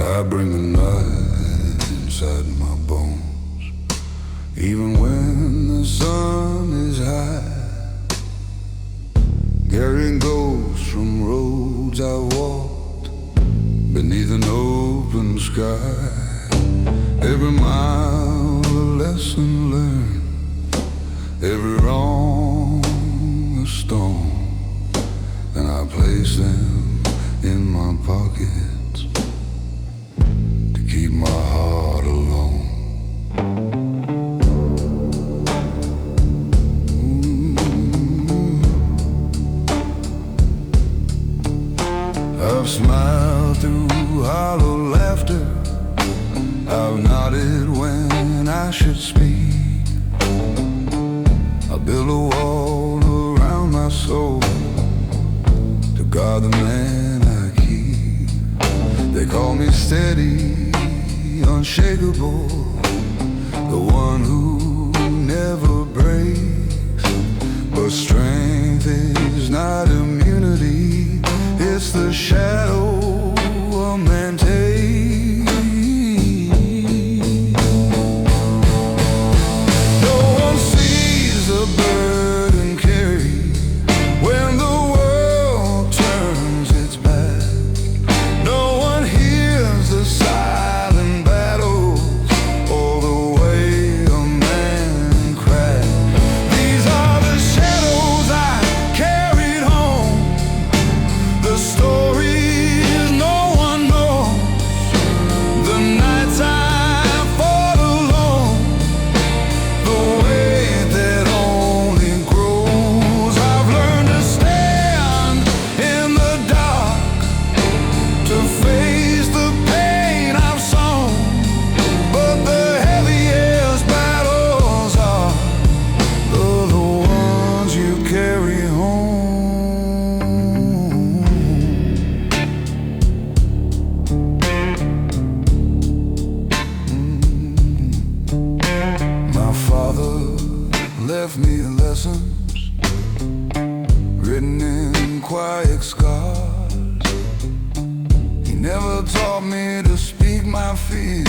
I bring the night inside my bones, even when the sun is high, carrying ghosts from roads I walked beneath an open sky. Every mile a lesson learned, every wrong a stone, and I place them in my pockets to keep my heart alone. I've smiled through hollow laughter, I've nodded when I should speak. I build a wall around my soul to guard the man I keep. They call me steady, unshakable, the one who never breaks. But strength is not immunity, it's the shadow a man takes. No one sees the burden carried when the world turns its back. No one hears the silent battles or the way a man cries. These are the shadows I carried home, the stories no one knows, the nights I fought alone, the weight that only grows. I've learned to stand in the dark, to face the pain I've sown, but the heaviest battles are the ones you carry home. My father left me lessons written in quiet scars. He never taught me to speak my fear,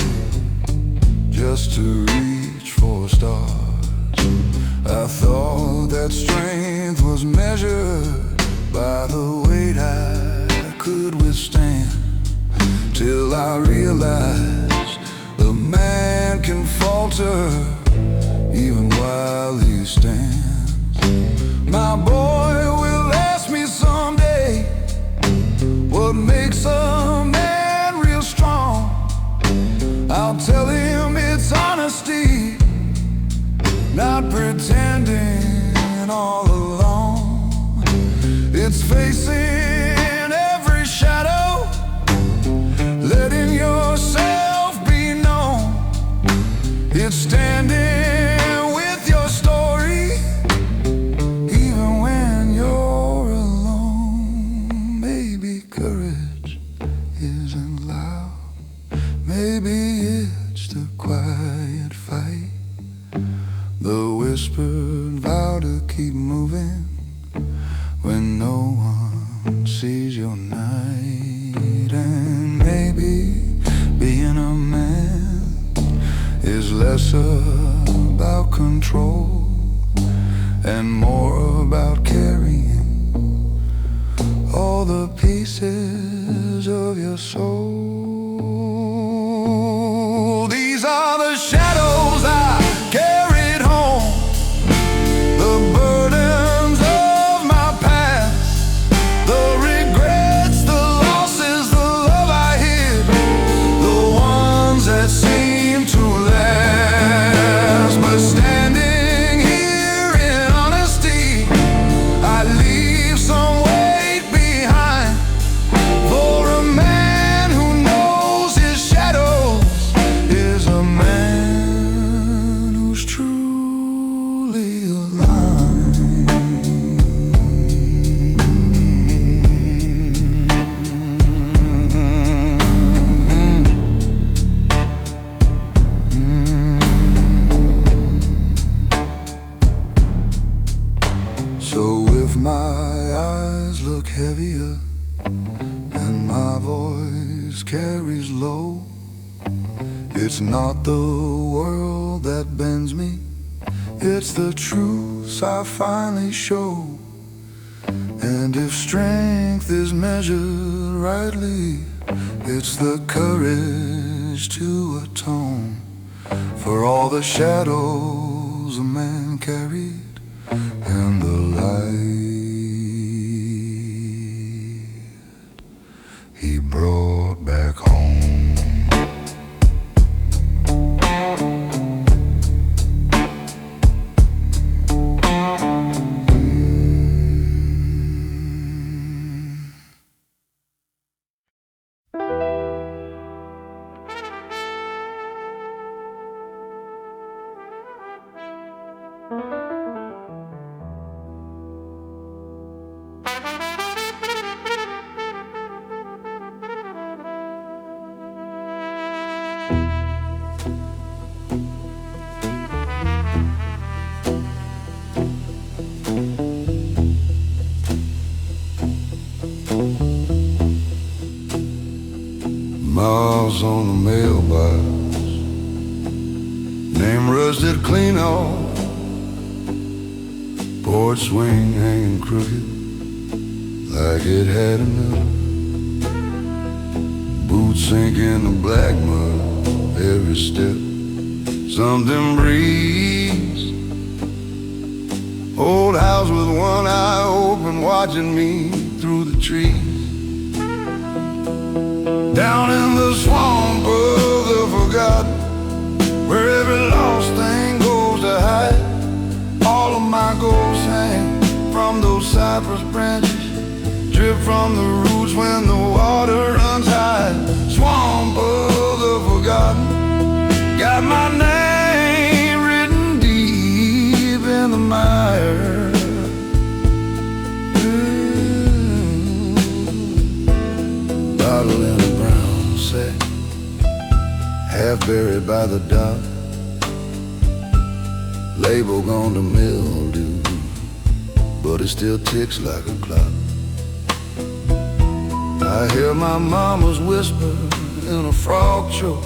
just to reach for stars. I thought that strength was measured by the weight I could withstand, till I realized the man can falter even while he stands. My boy will ask me someday, what makes a man real strong? I'll tell him it's honesty, not pretending all along. It's facing every shadow, letting yourself be known. It's standing with your story, even when you're alone. Maybe courage isn't loud, maybe it's the quiet fight, the whispered vow to keep moving when no one sees your night. And maybe being a man is less about control and more about carrying all the pieces of your soul. These are the shadows I carried home, the burdens of my past, the regrets, the losses, the love I hid, the ones that seem to last. But standing here in honesty, I leave some weight behind for a man who knows always carries low. It's not the world that bends me, it's the truths I finally show. And if strength is measured rightly, it's the courage to atone for all the shadows a man carried and the light he brought back home. Miles on the mailbox, name rusted clean off, porch swing hanging crooked like it had enough. Boots sink in the black mud every step. Something breathes. Old house with one eye open, watching me through the trees. Down in the swamp of the forgotten, where every lost thing goes to hide. All of my ghosts hang from those cypress branches, drip from the roots when the water runs high. Swamp of the forgotten, got my name written deep in the mire. Bottle in a brown sack, half buried by the dock. Label gone to mildew, but it still ticks like a clock. I hear my mama's whisper in a frog choke.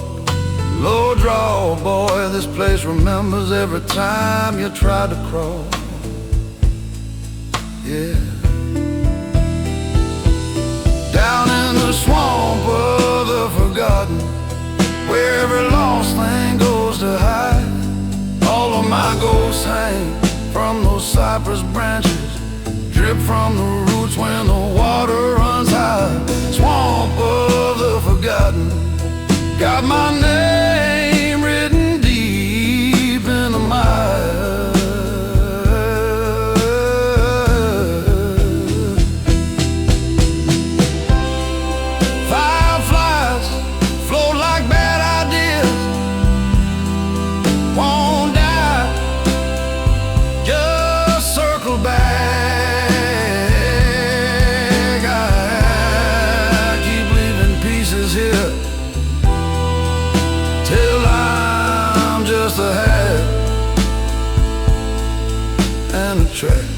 Low draw, boy, this place remembers every time you tried to crawl. Yeah. Down in the swamp of the forgotten, where every lost thing goes to hide. All of my ghosts hang from those cypress branches, drip from the roots when the water runs high. Swamp of the forgotten, got my name written deep in the mire. Fireflies float like bad ideas, won't die, just circle back. I keep leaving pieces here till I'm just a hat and a track.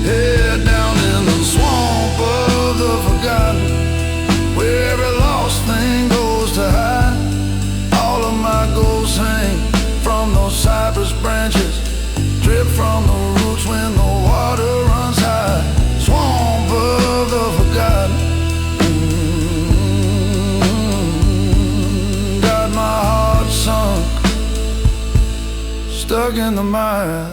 Head down in the swamp of the forgotten, where every lost thing goes to hide. All of my ghosts hang from those cypress branches, drip from the roots when the water runs high. Swamp of the forgotten, got my heart sunk, stuck in the mire.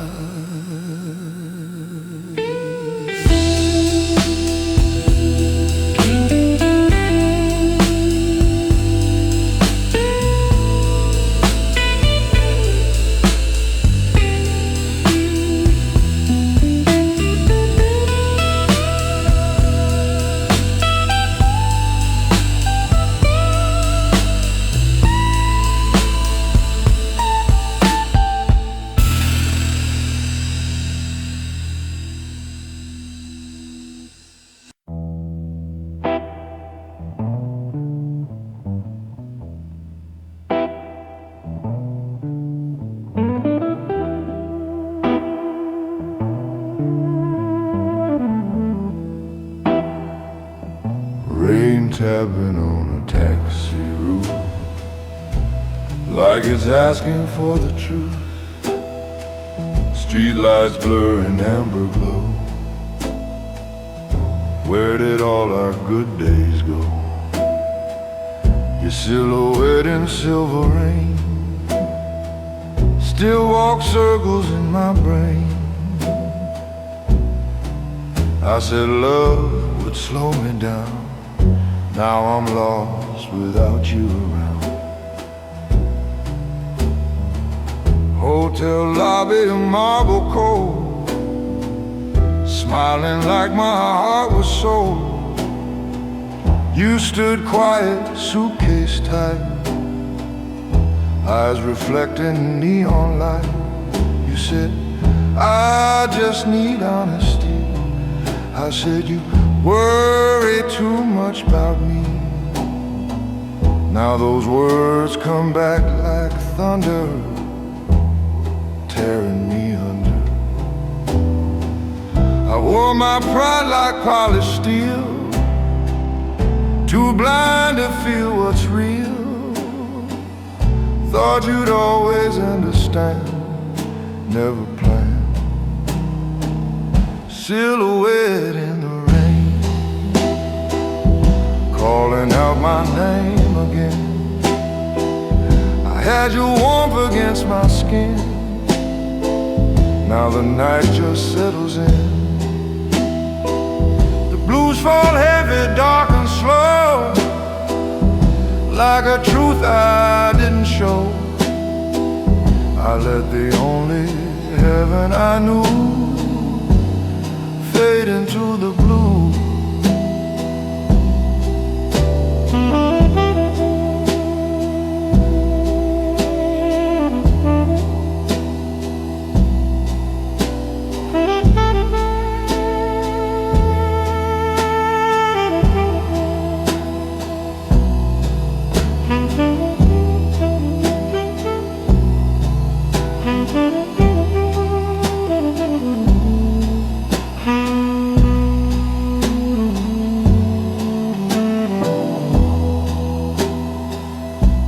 rain tapping on a taxi roof, like it's asking for the truth. Streetlights blur in amber glow. Where did all our good days go? Your silhouette in silver rain still walks circles in my brain. I said love would slow me down. Now I'm lost without you around. Hotel lobby, marble cold, smiling like my heart was sold. You stood quiet, suitcase tight, eyes reflecting neon light. You said, I just need honesty. I said, you worry too much about me. Now those words come back like thunder, tearing me under. I wore my pride like polished steel, too blind to feel what's real. Thought you'd always understand, never planned. Silhouette in the rain, calling out my name again. I had your warmth against my skin. Now the night just settles in. The blues fall heavy, dark and slow, like a truth I didn't show. I let the only heaven I knew fade into the blue.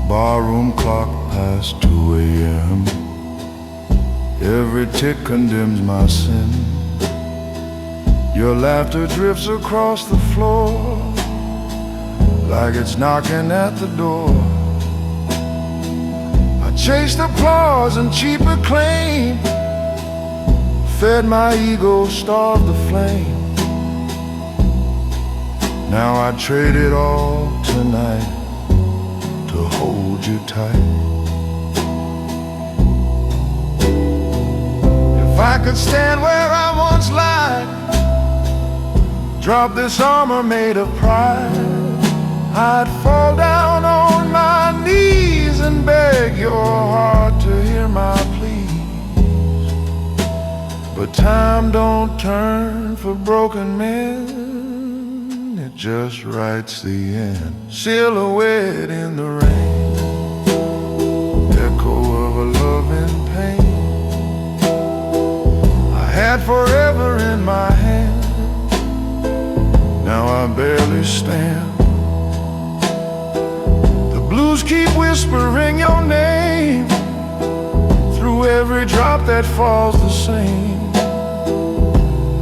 Barroom clock past 2 a.m. Every tick condemns my sin. Your laughter drifts across the floor, like it's knocking at the door. I chased applause and cheap acclaim, fed my ego, starved the flame. Now I trade it all tonight to hold you tight. If I could stand where I once lied, drop this armor made of pride, I'd fall down on my knees and beg your heart to hear my pleas. But time don't turn for broken men, it just writes the end. Silhouette in the rain, echo of a love in pain. I had forever in my hand, now I barely stand. The blues keep whispering your name through every drop that falls the same.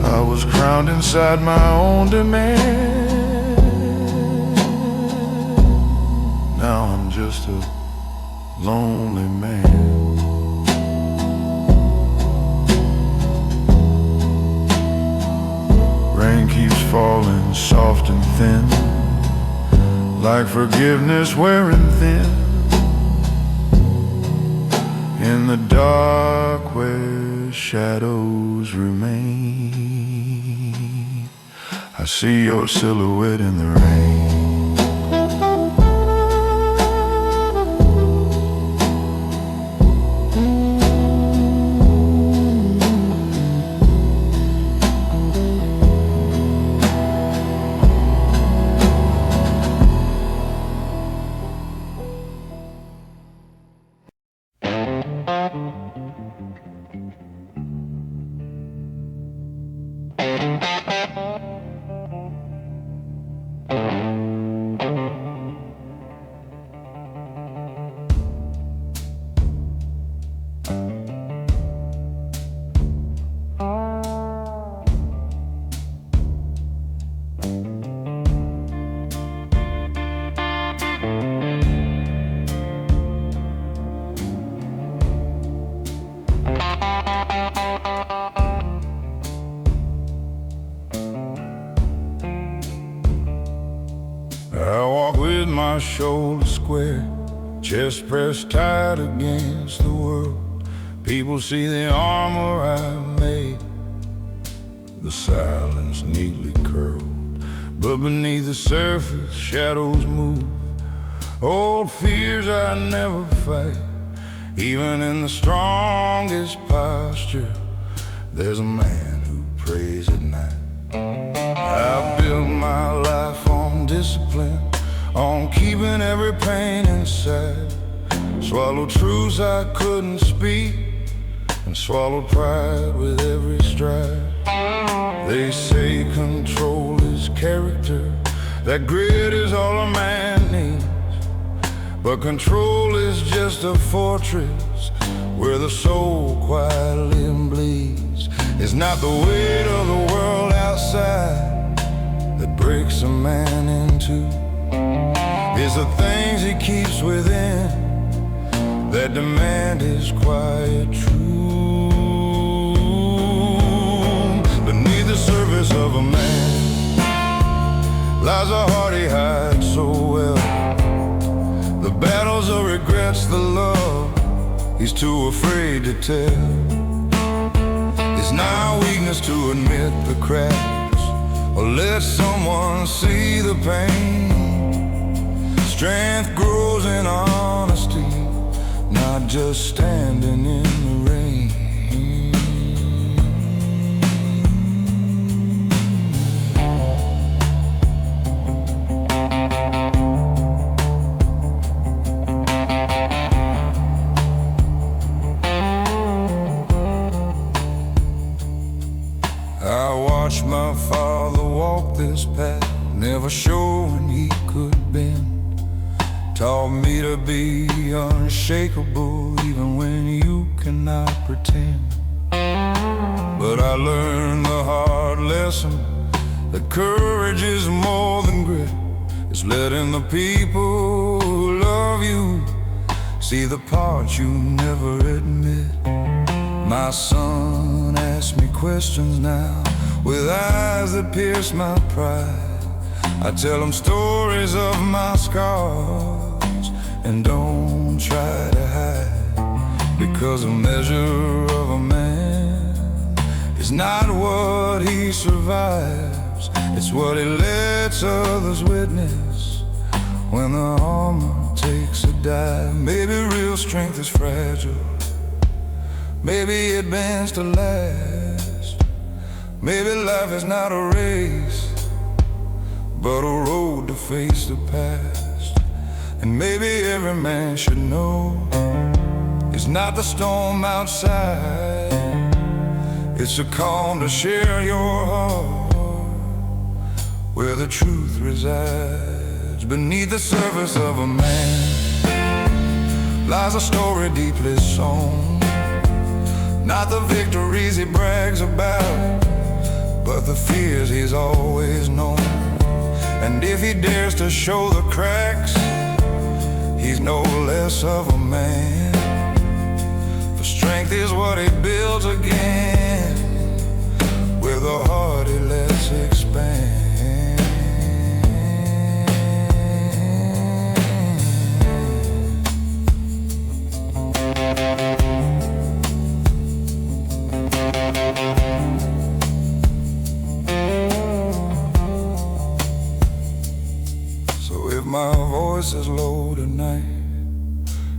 I was crowned inside my own demand. Now I'm just a lonely man. Rain keeps falling soft and thin, like forgiveness wearing thin. In the dark where shadows remain, I see your silhouette in the rain. I walk with my shoulders square, chest pressed tight against the world. People see the armor I made, the silence neatly curled. But beneath the surface, shadows move, old fears I never fight. Even in the strongest posture, there's a man who prays at night. I built my life on discipline, on keeping every pain inside. Swallowed truths I couldn't speak, and swallowed pride with every stride. They say control is character, that grit is all a man needs. But control is just a fortress where the soul quietly bleeds. It's not the weight of the world outside that breaks a man in two. It's the things he keeps within that demand his quiet truth. Beneath the surface of a man lies a heart he hides so well. The battles of regrets, the love he's too afraid to tell. It's not weakness to admit the cracks or let someone see the pain. Strength grows in honesty, not just standing in the rain. I watched my father walk this path, never showing he could bend. Taught me to be unshakable even when you cannot pretend. But I learned the hard lesson that courage is more than grit. It's letting the people who love you see the parts you never admit. My son asks me questions now with eyes that pierce my pride. I tell him stories of my scars and don't try to hide, because a measure of a man is not what he survives, it's what he lets others witness when the armor takes a dive. Maybe real strength is fragile, maybe it bends to last. Maybe life is not a race, but a road to face the past. And maybe every man should know it's not the storm outside, it's a calm to share your heart where the truth resides. Beneath the surface of a man lies a story deeply sown, not the victories he brags about, but the fears he's always known. And if he dares to show the cracks, he's no less of a man. For strength is what he builds again, with a heart he lets expand. My voice is low tonight,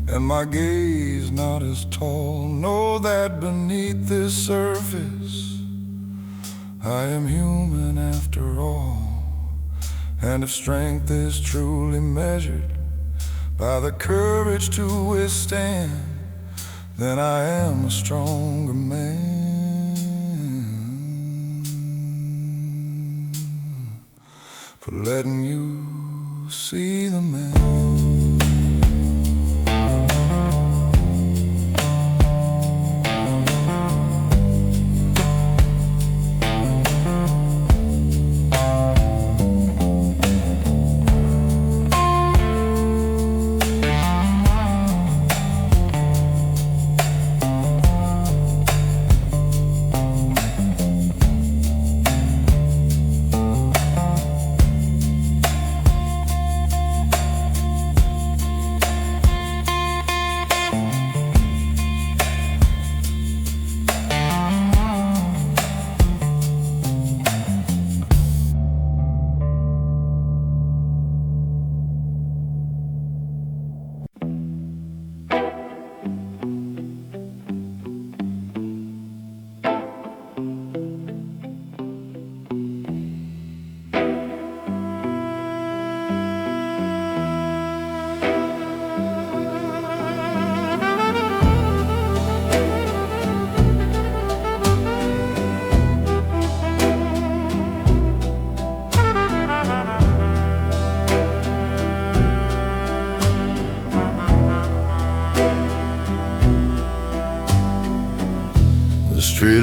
and my gaze not as tall. Know that beneath this surface I am human after all. And if strength is truly measured by the courage to withstand, then I am a stronger man for letting you see the man.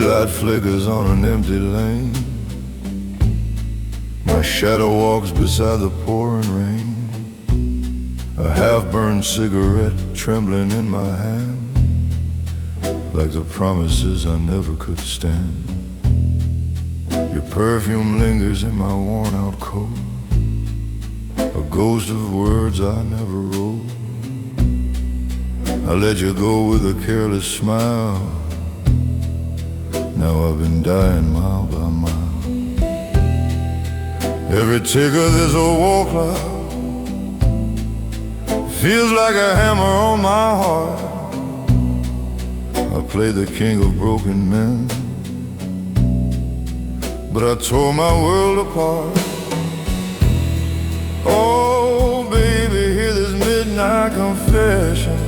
streetlight flickers on an empty lane. My shadow walks beside the pouring rain. A half-burned cigarette trembling in my hand, like the promises I never could stand. Your perfume lingers in my worn-out coat, a ghost of words I never wrote. I let you go with a careless smile. Now I've been dying mile by mile. Every tick of this old wall clock feels like a hammer on my heart. I played the king of broken men, but I tore my world apart. Oh, baby, hear this midnight confession.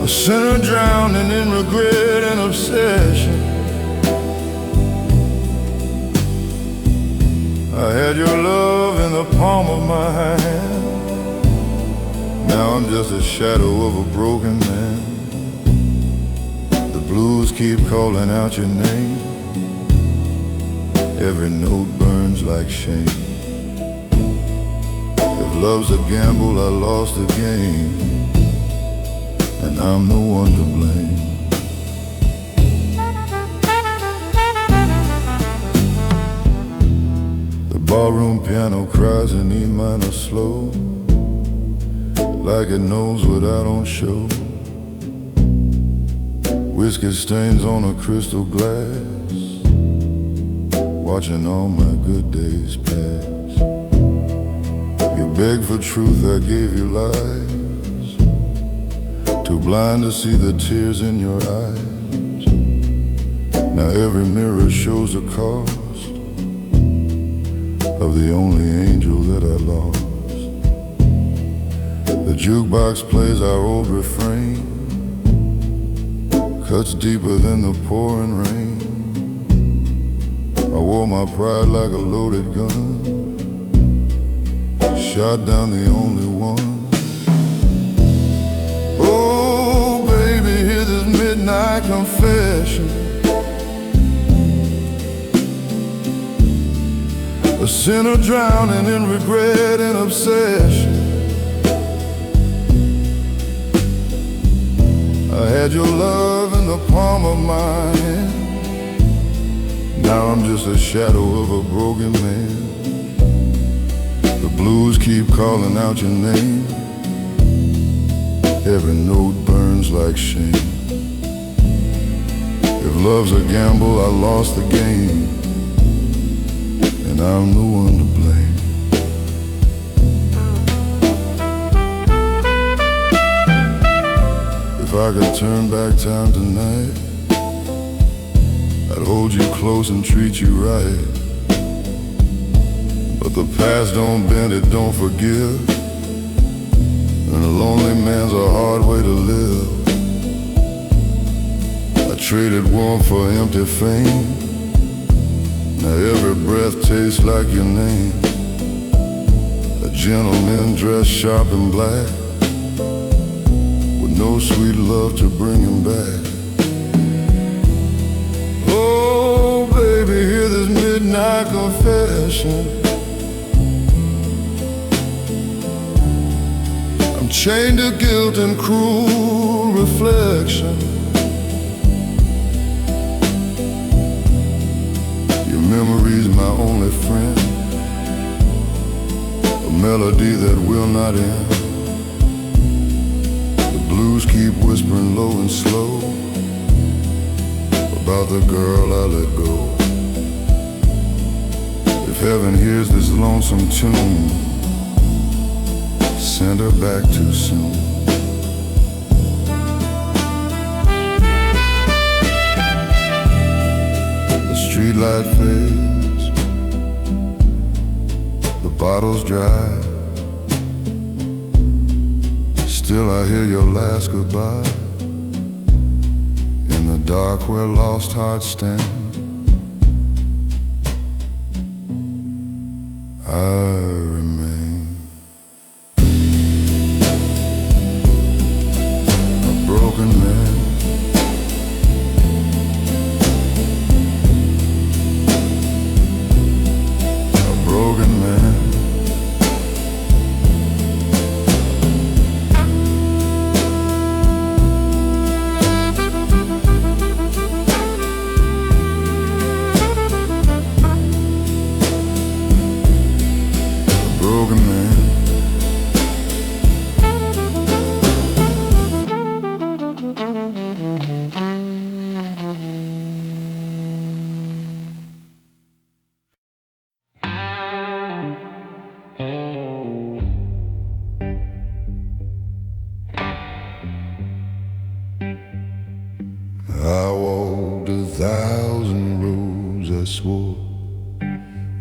A sinner drowning in regret and obsession. I had your love in the palm of my hand. Now I'm just a shadow of a broken man. The blues keep calling out your name. Every note burns like shame. If love's a gamble, I lost the game, and I'm the one to blame. The barroom piano cries in E minor slow, like it knows what I don't show. Whiskey stains on a crystal glass, watching all my good days pass. You beg for truth, I gave you lies, too blind to see the tears in your eyes. Now every mirror shows the cost of the only angel that I lost. The jukebox plays our old refrain, cuts deeper than the pouring rain. I wore my pride like a loaded gun, shot down the only one. Oh, baby, hear this midnight confession. A sinner drowning in regret and obsession. I had your love in the palm of my hand. Now I'm just a shadow of a broken man. The blues keep calling out your name. Every note burns like shame. If love's a gamble, I lost the game, and I'm the one to blame. If I could turn back time tonight, I'd hold you close and treat you right. But the past don't bend, it don't forgive, and a lonely man's a hard way to live. I traded warmth for empty fame. Now every breath tastes like your name. A gentleman dressed sharp and black, with no sweet love to bring him back. Oh, baby, hear this midnight confession. I'm chained to guilt and cruel reflection. Your memory's my only friend, a melody that will not end. The blues keep whispering low and slow about the girl I let go. If heaven hears this lonesome tune, send her back too soon. The streetlight fades, the bottle's dry. Still I hear your last goodbye in the dark where lost hearts stand. I remain a broken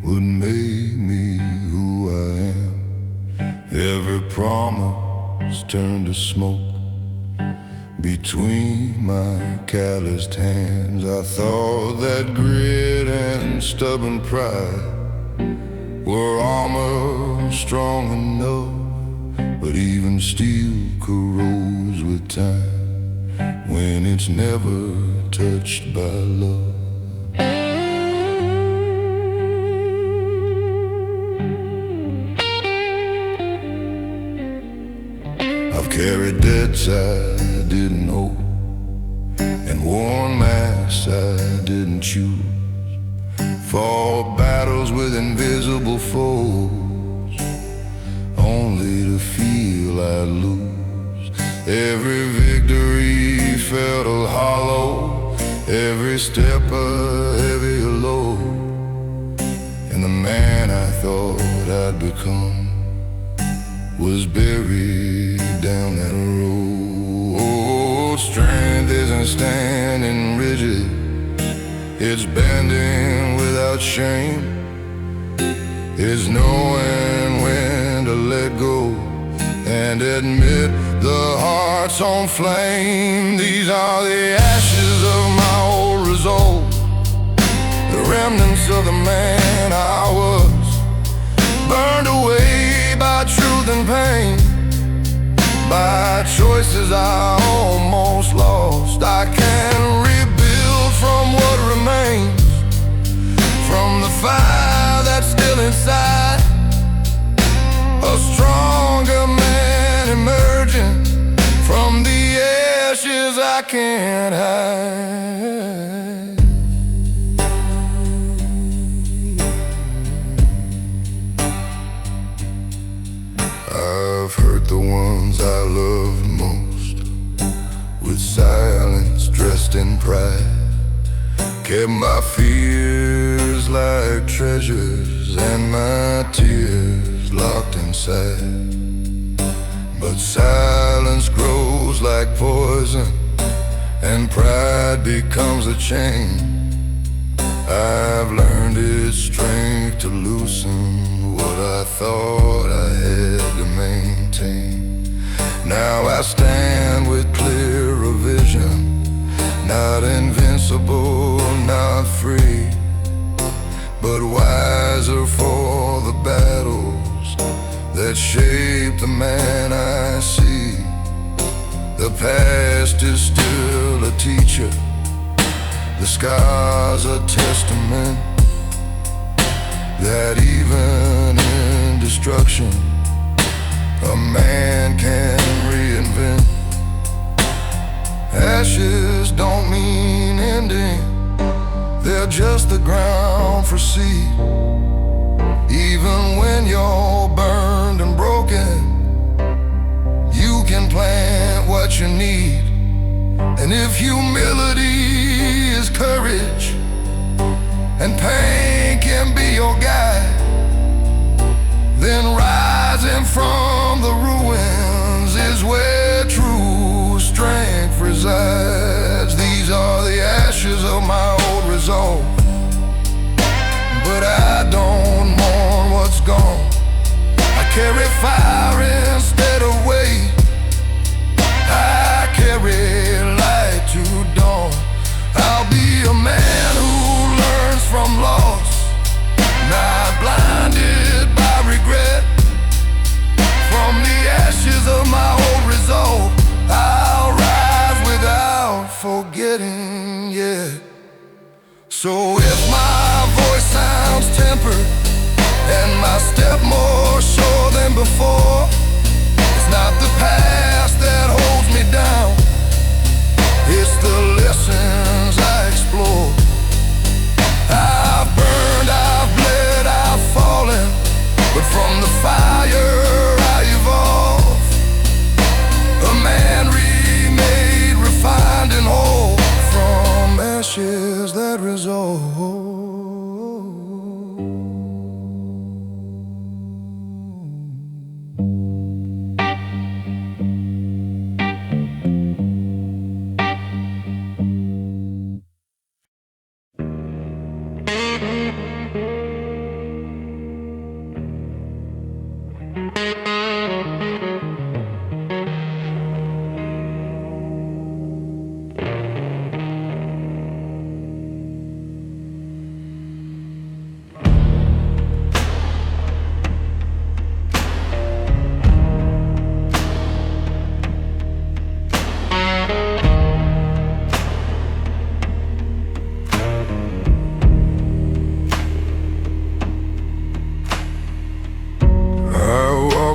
would make me who I am. Every promise turned to smoke between my calloused hands. I thought that grit and stubborn pride were armor strong enough, but even steel corrodes with time when it's never touched by love. I've carried debts I didn't owe and worn masks I didn't choose, fought battles with invisible foes, only to feel I'd lose. Every victory felt hollow, every step a heavier load, and the man I thought I'd become was buried down that road. Oh, strength isn't standing rigid, it's bending without shame. It's knowing when to let go and admit the heart's on flame. These are the ashes of my old resolve, the remnants of the man I was, burned away by truth and pain, by choices I almost lost. I can rebuild from what remains, from the fire that's still inside, a stronger man emerging from the ashes I can't hide. I've hurt the ones I loved most with silence dressed in pride, kept my fears like treasures and my tears locked inside. But silence grows like poison and pride becomes a chain. I've learned its strength to loosen what I thought I had to maintain. Now I stand with clearer vision, not invincible, not free, but wiser for the battles that shape the man I see. The past is still a teacher, the scars a testament, that even in destruction a man can reinvent. Ashes don't mean ending, they're just the ground for seed. Even when you're burned and broken, you can plant what you need. And if humility is courage and pain can be your guide, then rising from the ruins is where true strength resides. These are the ashes of my old resolve, but I don't mourn what's gone. I carry fire instead of weight, I carry light to dawn. I'll be a man who learns from loss, not blinded by regret. From the ashes of my old resolve, I'll rise without forgetting yet. So if my voice sounds tempered and my step more sure than before, it's not the past that holds me down, it's the lessons I explore. I've burned, I've bled, I've fallen, but from the fire I evolve, a man remade, refined and whole, from ashes that resolve.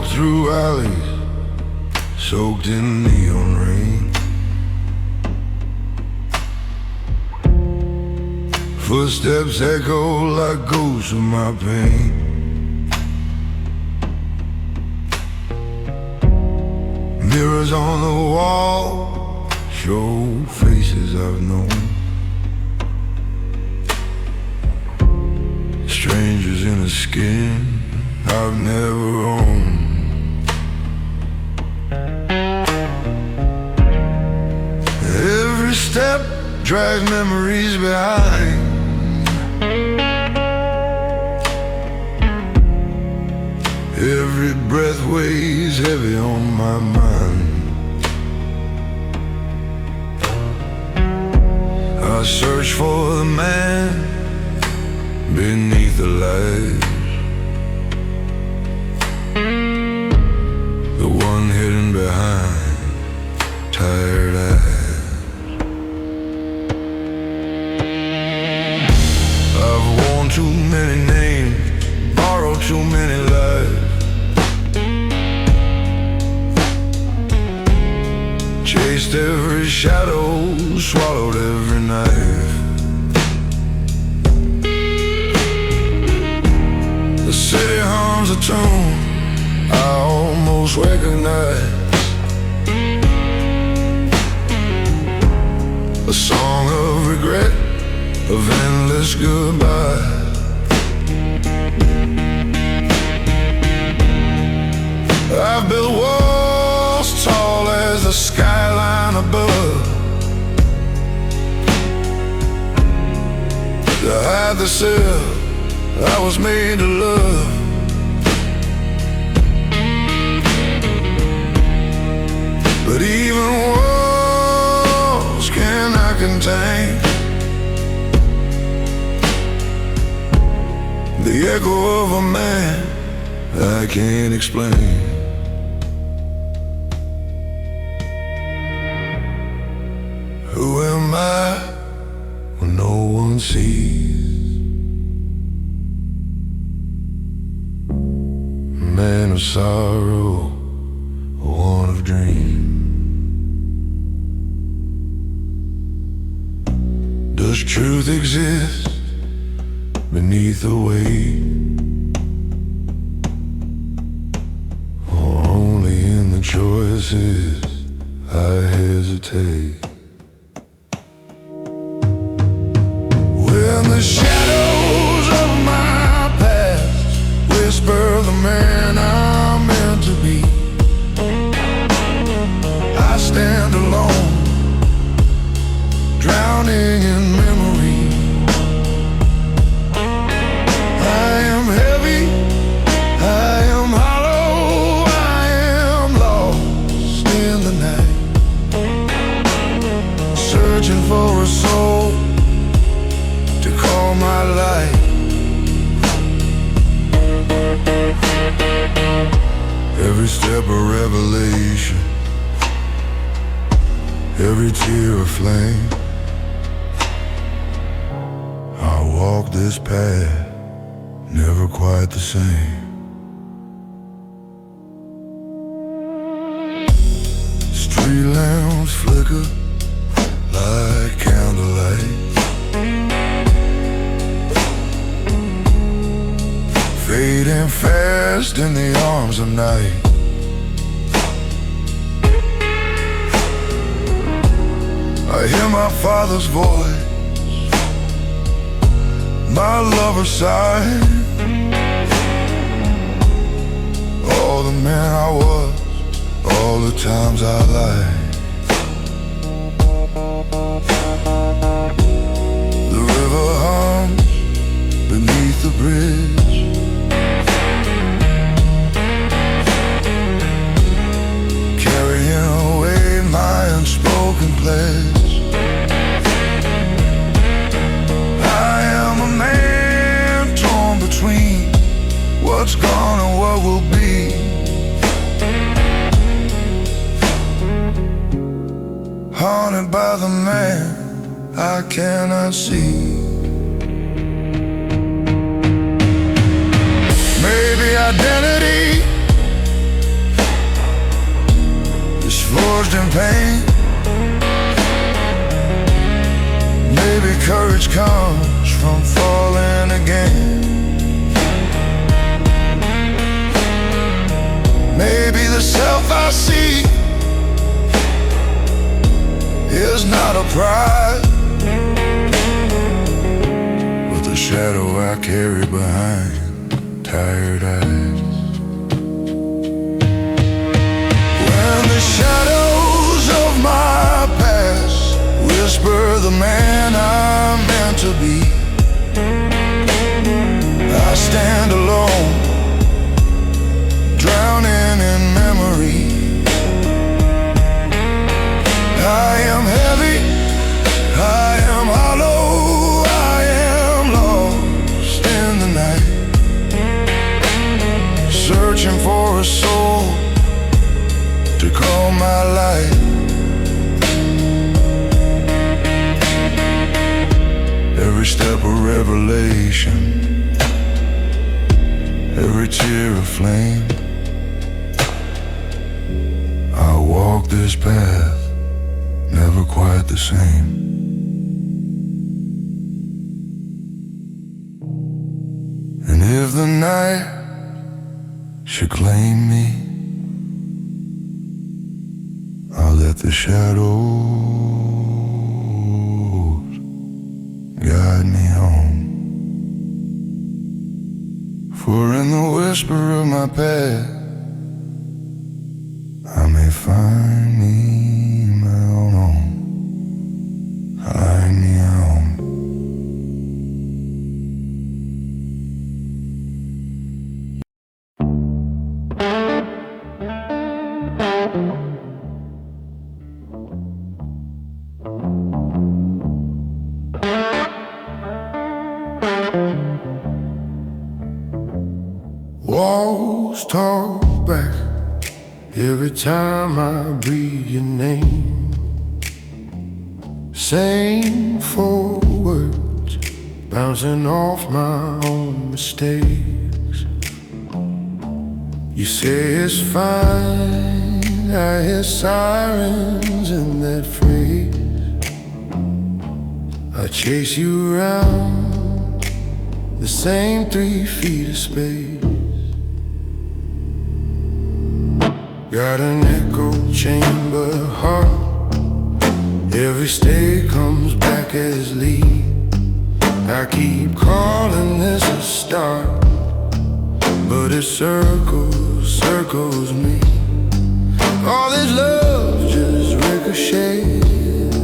through alleys soaked in neon rain. Footsteps echo like ghosts of my pain. Mirrors on the wall show faces I've known. Strangers in a skin I've never owned. Every step drags memories behind. Every breath weighs heavy on my mind. I search for the man beneath the light, the one hidden behind tired eyes. I've worn too many names, borrowed too many lives, chased every shadow, swallowed every knife. The city hums a tune I almost recognize, a song of regret, of endless goodbye. I've built walls tall as the skyline above, to hide the self I was made to love. But even walls cannot contain the echo of a man I can't explain. Who am I when no one sees? A man of sorrow, one of dreams. Does truth exist beneath the weight, or only in the choices I hesitate? When the shadows of my past whisper the man I'm meant to be, I stand alone, drowning in memory. I am heavy, I am hollow, I am lost in the night, searching for a soul to call my life. Every step a revelation, every tear a flame. I walk this path, never quite the same. Street lamps flicker like candlelight, fading fast in the arms of night. I hear my father's voice, my lover's sigh. All the man I was, all the times I lied. The river hums beneath the bridge, carrying away my unspoken pledge. I am a man torn between what's gone and what will be. Haunted by the man I cannot see. Maybe identity bruised in pain. Maybe courage comes from falling again. Maybe the self I see is not a prize, but the shadow I carry behind tired eyes. When the shadows of my past whisper the man I'm meant to be, I stand alone, drowning in memory. I am heavy, I am hollow, I am lost in the night, searching for a soul to call my life. Every step a revelation, every tear a flame. I walk this path, never quite the same. And if the night should claim me, I'll let the shadows guide me home. For in the whisper of my past, I may find me my own home. Find me home. Walls talk back every time I breathe your name. Same four words bouncing off my own mistakes. You say it's fine, I hear sirens in that phrase. I chase you around the same 3 feet of space. Got an echo chamber heart, every stay comes back as lead. I keep calling this a start, but it circles me. All this love just ricochets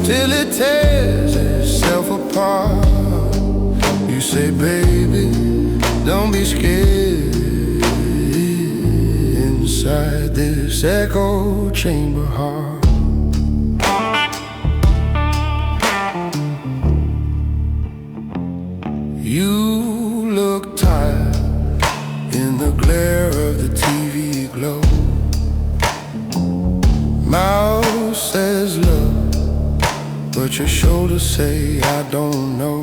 till it tears itself apart. You say, baby, don't be scared. Inside this echo chamber heart, you look tired in the glare of the TV glow. Mouth says love, but your shoulders say I don't know.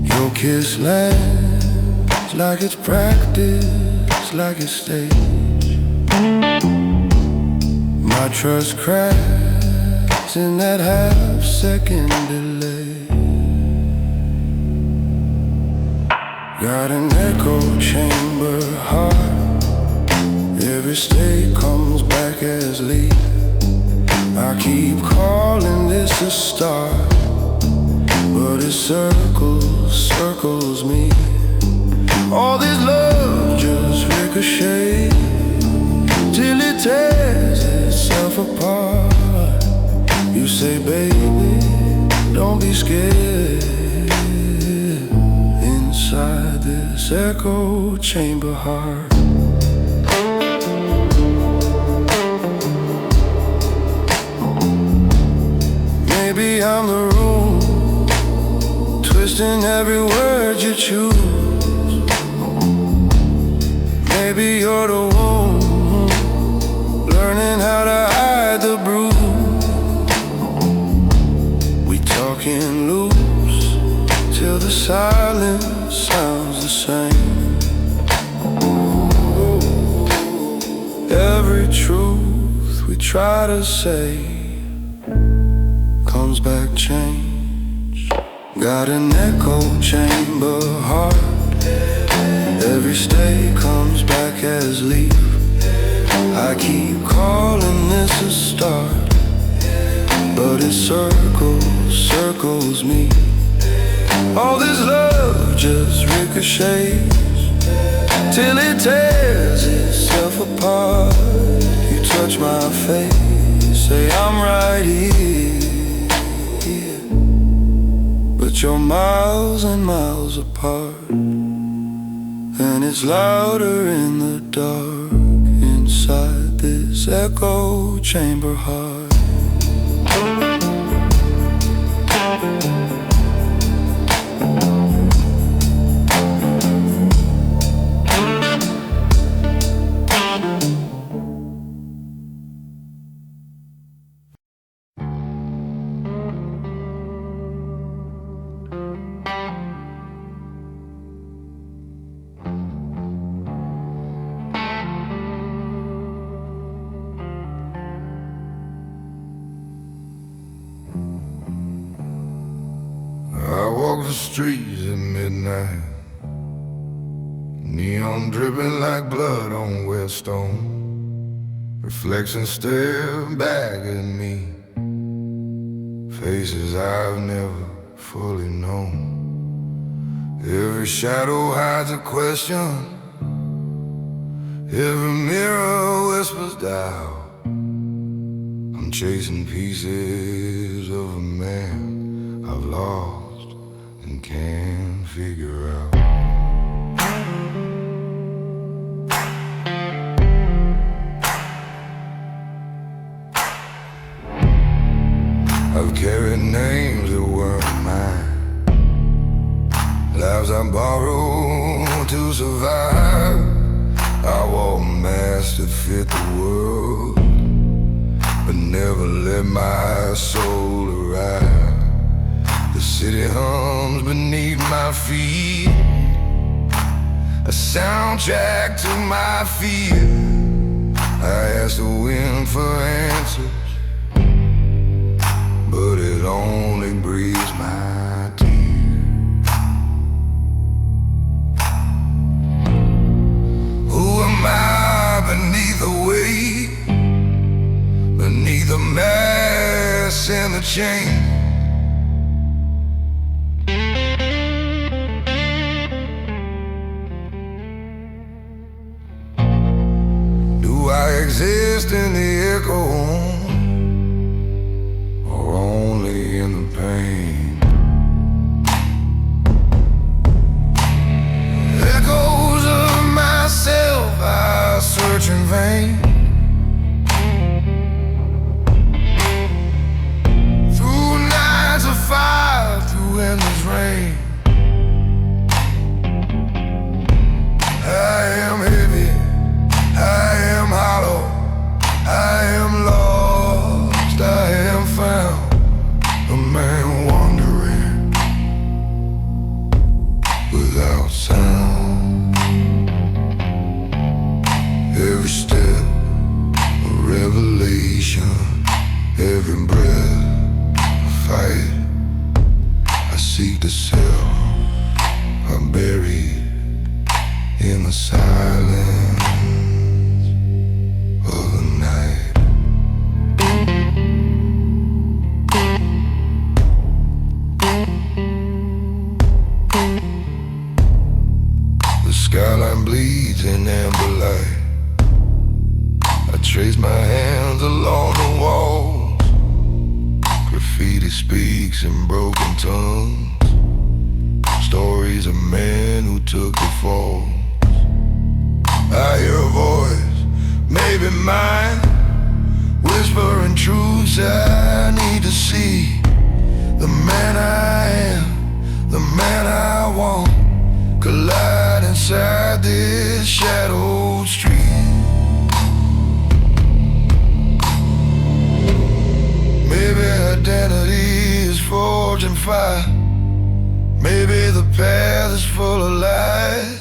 Your kiss lands like it's practice, like it's stage. My trust cracks in that half-second delay. Got an echo chamber heart, every stay comes back as lead. I keep calling this a start, but it circles me. All this love just ricochets till it tears itself apart. You say, baby, don't be scared. Inside this echo chamber heart, maybe I'm the room, twisting every word you choose. Maybe you're the one learning how to hide the bruise. We talking loose till the silence sounds the same. Every try to say comes back changed. Got an echo chamber heart. Every stay comes back as leaf. I keep calling this a start, but it circles me. All this love just ricochets till it tears itself apart. You touch my face, say I'm right here, but you're miles and miles apart. And it's louder in the dark inside this echo chamber heart. I walk the streets at midnight, neon dripping like blood on wet stone. Reflections stare back at me, faces I've never fully known. Every shadow hides a question, every mirror whispers doubt. I'm chasing pieces of a man I've lost and can't figure out. I've carried names that weren't mine, lives I borrowed to survive. I wore masks that fit the world, but never let my soul arrive. The city hums beneath my feet, a soundtrack to my fear. I ask the wind for answers, but it only breathes my tears. Who am I beneath the weight, beneath the mass and the chain? Do I exist in the echo, or only in the pain? Echoes of myself I search in vain, through nights of fire, through endless rain. I am heavy, I am hollow, I am lost, I am found, a man wandering without sound. Every step a revelation, every breath a fight. I seek the self I'm buried in the silence of the night. The skyline bleeds in amber light. I trace my hands along the walls. Graffiti speaks in broken tongues, stories of men who took the fall. I hear a voice, maybe mine, whispering truths I need to see. The man I am, the man I want, collide inside this shadowed street. Maybe identity is forged in fire, maybe the path is full of lies.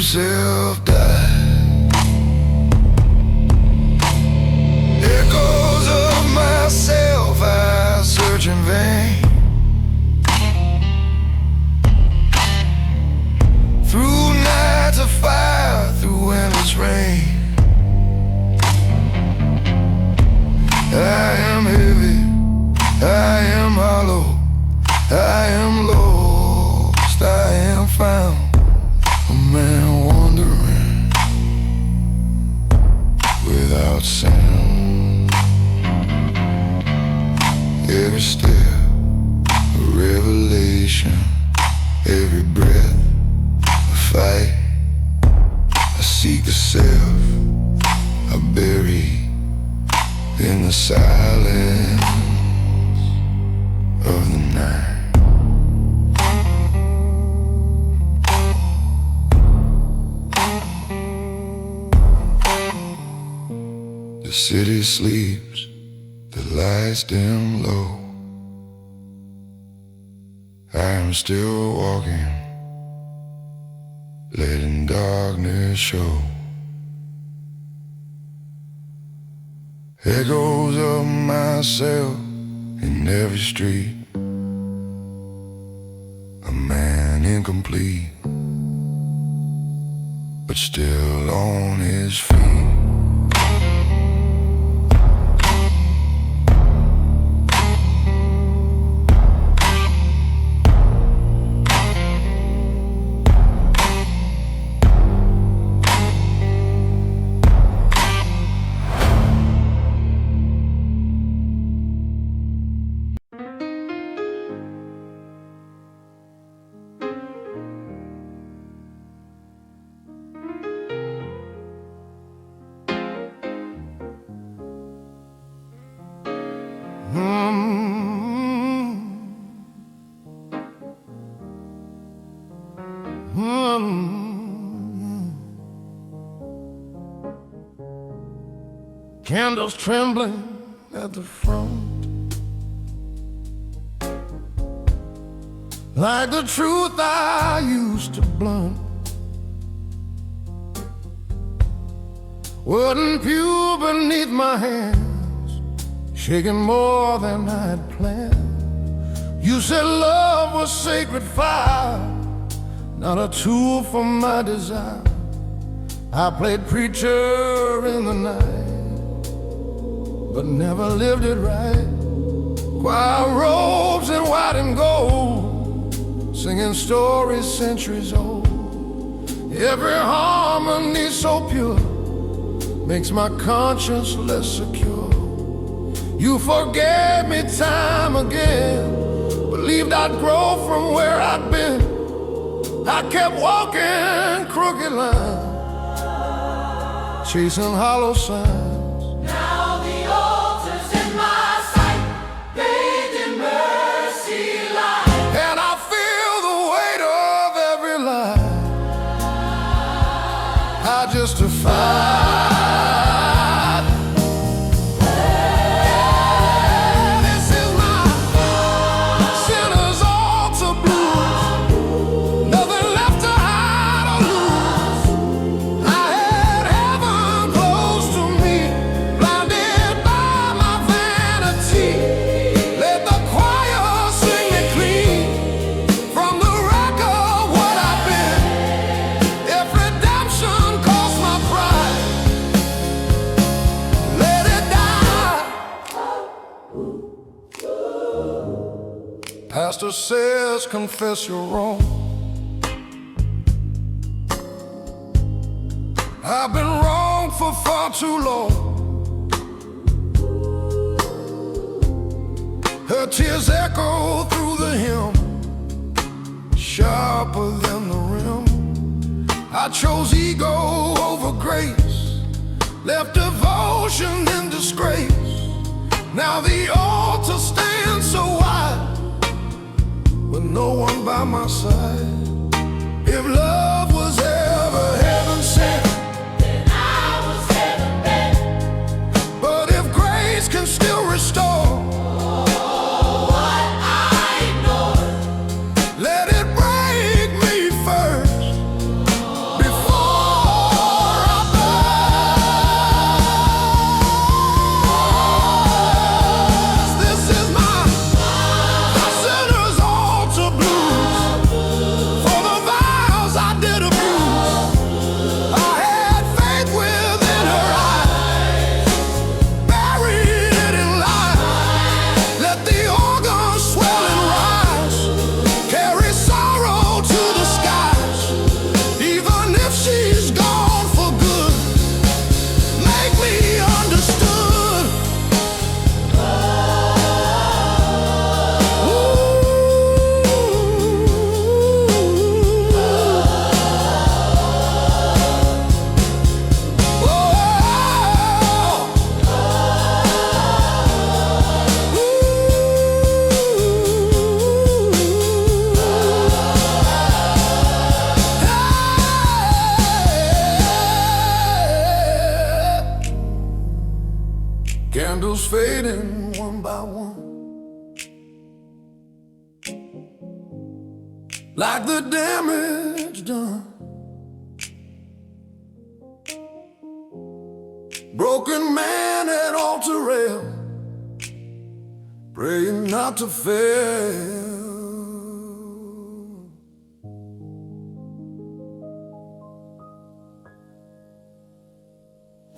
old self died. Echoes of myself I search in vain. Through nights of fire, through endless rain. I am heavy, I am hollow, I am lost, I am found, a man wandering without sound. Every step a revelation, every breath a fight. I seek a self I bury in the silence of the night. The city sleeps, the lights dim low. I am still walking, letting darkness show. Echoes of myself in every street. A man incomplete, but still on his feet. Candles trembling at the front, like the truth I used to blunt. Wouldn't pew beneath my hands, shaking more than I'd planned. You said love was sacred fire, not a tool for my desire. I played preacher in the night, but never lived it right. Choir robes in white and gold, singing stories centuries old. Every harmony so pure makes my conscience less secure. You forgave me time again, believed I'd grow from where I'd been. I kept walking crooked lines, chasing hollow signs. Justified. This is my sinner's altar blues. Nothing left to hide or lose. I had heaven close to me, blinded by my vanity. Let the choir sing me clean from the wreck of what I've been. If redemption Pastor says, confess you're wrong. I've been wrong for far too long. Her tears echo through the hymn, sharper than the rim. I chose ego over grace, left devotion in disgrace. Now the altar stands so wide, with no one by my side. If love was ever heaven sent, then I was heaven bent. But if grace can still restore what I ignored, let it break me first before fading one by one, like the damage done. Broken man at altar rail, praying not to fail.